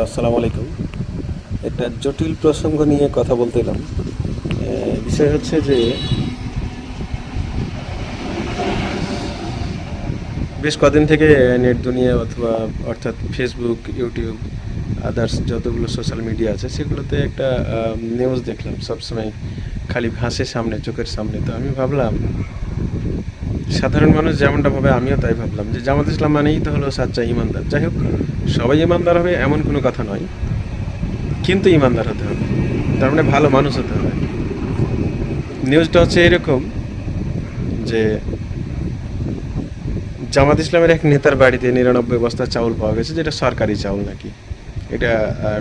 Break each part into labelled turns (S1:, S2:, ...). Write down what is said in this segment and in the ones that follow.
S1: আসসালামু আলাইকুম। একটা জটিল প্রসঙ্গ নিয়ে কথা বলতে এলাম। বিষয় হচ্ছে যে বেশ কদিন থেকে নেট দুনিয়া অর্থাৎ ফেসবুক, ইউটিউব, আদার্স যতগুলো সোশ্যাল মিডিয়া আছে সেগুলোতে একটা নিউজ দেখলাম সবসময় খালি ভাসে সামনে, চোখের সামনে। তো আমি ভাবলাম সাধারণ মানুষ যেমনটা ভাবে আমিও তাই ভাবলাম যে জামাত ইসলাম মানেই তো হলো সাচ্চা ইমানদার। যাই হোক, সবাই ইমানদার হবে এমন কোনো কথা নয়, কিন্তু ইমানদার হতে হবে, তার মানে ভালো মানুষ হতে হবে। নিউজটা হচ্ছে এরকম যে জামাত ইসলামের এক নেতার বাড়িতে 99 বস্তা চাউল পাওয়া গেছে, যেটা সরকারি চাউল নাকি, এটা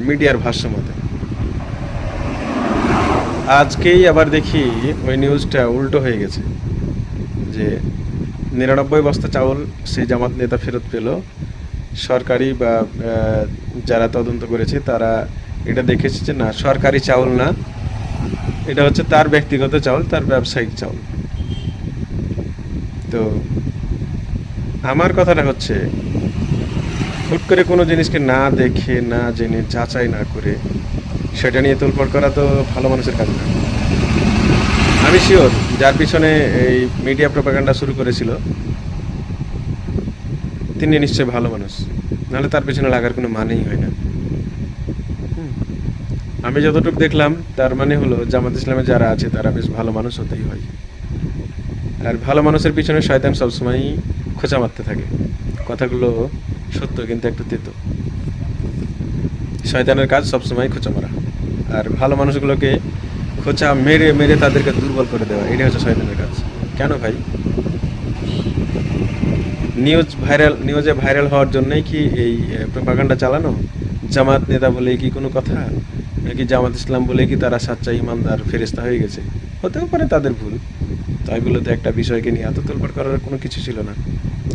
S1: মিডিয়ার ভাষ্য মতে। আজকেই আবার দেখি ওই নিউজটা উল্টো হয়ে গেছে, যে 99 বস্তা চাউল সেই জামাত নেতা ফেরত পেল। সরকারি বা যারা তদন্ত করেছে তারা এটা দেখেছে যে না, সরকারি চাউল না, এটা হচ্ছে তার ব্যক্তিগত চাউল, তার ব্যবসায়িক চাউল। তো আমার কথাটা হচ্ছে, হুট করে কোনো জিনিসকে না দেখে, না জেনে, যাচাই না করে সেটা নিয়ে তোলপাড় করা তো ভালো মানুষের কাজ না। আমি শিওর যার পিছনে এই মিডিয়া প্রপাগান্ডা শুরু করেছিল তিনি নিশ্চয়ই ভালো মানুষ, নাহলে তার পিছনে লাগার কোনো মানেই হয় না। আমি যতটুকু দেখলাম তার মানে হলো জামাত ইসলামে যারা আছে তারা বেশ ভালো মানুষ হতেই হয়। আর ভালো মানুষের পিছনে শয়তান সবসময়ই খোঁচা মারতে থাকে। কথাগুলো সত্য কিন্তু একটু তেতো। শয়তানের কাজ সবসময় খোঁচা মারা, আর ভালো মানুষগুলোকে খোঁচা মেরে মেরে তাদেরকে দুর্বল করে দেওয়া, এটাই হচ্ছে শয়তানের কাজ। কেন ভাই? নিউজে ভাইরাল হওয়ার জন্যই কি এই প্রপাগান্ডা চালানো? জামাত নেতা বলেই কি কোনো কথা, নাকি জামাত ইসলাম বলেই কি তারা সাচ্চা ইমানদার ফেরেশতা হয়ে গেছে? হতেও পারে তাদের ভুল, তাই বলে তো একটা বিষয়কে নিয়ে এত তোলপাড় করার কোনো কিছু ছিল না।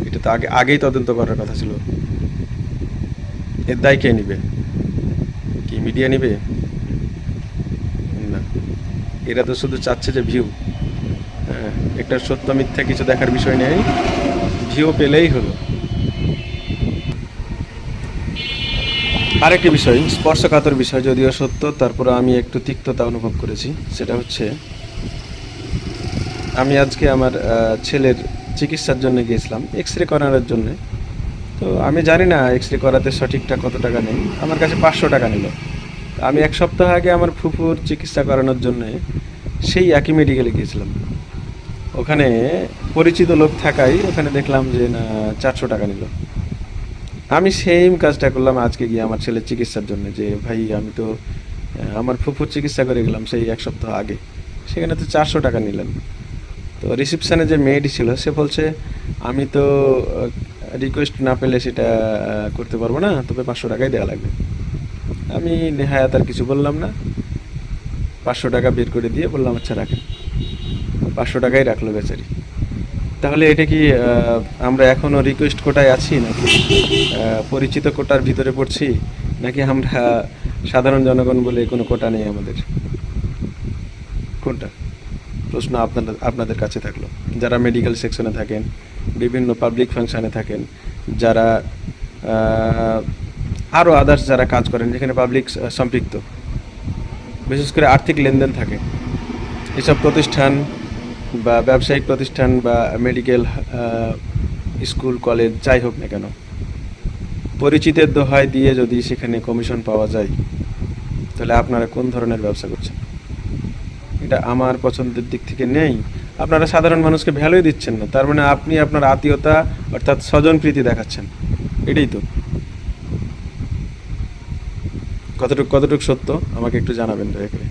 S1: এটা তো আগেই তদন্ত করার কথা ছিল। এর দায় কে নিবে? কি মিডিয়া নিবে? না, এরা তো শুধু চাচ্ছে যে ভিউ। হ্যাঁ, একটা সত্য মিথ্যা কিছু দেখার বিষয় নেই, ভিউ পেলেই হলো। আরেকটি বিষয়, স্পর্শকাতর বিষয়, যদিও সত্য, তারপরে আমি একটু তিক্ততা অনুভব করেছি। সেটা হচ্ছে, আমি আজকে আমার ছেলের চিকিৎসার জন্য গিয়েছিলাম, এক্স রে করানোর জন্য। তো আমি জানি না এক্স রে করাতে সঠিকটা কত টাকা নেই, আমার কাছে 500 টাকা নিল। আমি এক সপ্তাহ আগে আমার ফুফুর চিকিৎসা করানোর জন্য সেই একই মেডিকেলে গিয়েছিলাম। ওখানে পরিচিত লোক থাকাই ওখানে দেখলাম যে না, 400 টাকা নিল। আমি সেম কাজটা করলাম আজকে গিয়ে আমার ছেলের চিকিৎসার জন্য, যে ভাই আমি তো আমার ফুফুর চিকিৎসা করে গেলাম সেই এক সপ্তাহ আগে, সেখানে তো 400 টাকা নিলেন। তো রিসেপশানে যে মেয়েটি ছিল সে বলছে, আমি তো রিকোয়েস্ট না পেলে সেটা করতে পারবো না, তবে 500 টাকাই দেওয়া লাগবে। আমি নেহায়াত আর কিছু বললাম না, 500 টাকা বের করে দিয়ে বললাম আচ্ছা রাখেন। 500 টাকাই রাখলো বেচারি। তাহলে এটা কি আমরা এখনও রিকোয়েস্ট কোটায় আছি, নাকি পরিচিত কোটার ভিতরে পড়ছি, নাকি আমরা সাধারণ জনগণ বলে কোনো কোটা নেই আমাদের? কোনটা? প্রশ্ন আপনাদের কাছে থাকলো, যারা মেডিকেল সেকশনে থাকেন, বিভিন্ন পাবলিক ফাংশনে থাকেন, যারা আরও আদার্স যারা কাজ করেন যেখানে পাবলিক সম্পৃক্ত, বিশেষ করে আর্থিক লেনদেন থাকে, এসব প্রতিষ্ঠান বা ব্যবসায়িক প্রতিষ্ঠান বা মেডিকেল স্কুল, কলেজ, যাই হোক না কেন, পরিচিতের দোহাই দিয়ে যদি সেখানে কমিশন পাওয়া যায়, তাহলে আপনারা কোন ধরনের ব্যবসা করছেন? এটা আমার পছন্দের দিক থেকে নেই। আপনারা সাধারণ মানুষকে ভ্যালুই দিচ্ছেন না, তার মানে আপনি আপনার আত্মীয়তা অর্থাৎ স্বজনপ্রীতি দেখাচ্ছেন। এটাই তো। কতটুক সত্য আমাকে একটু জানাবেন দয়া করে।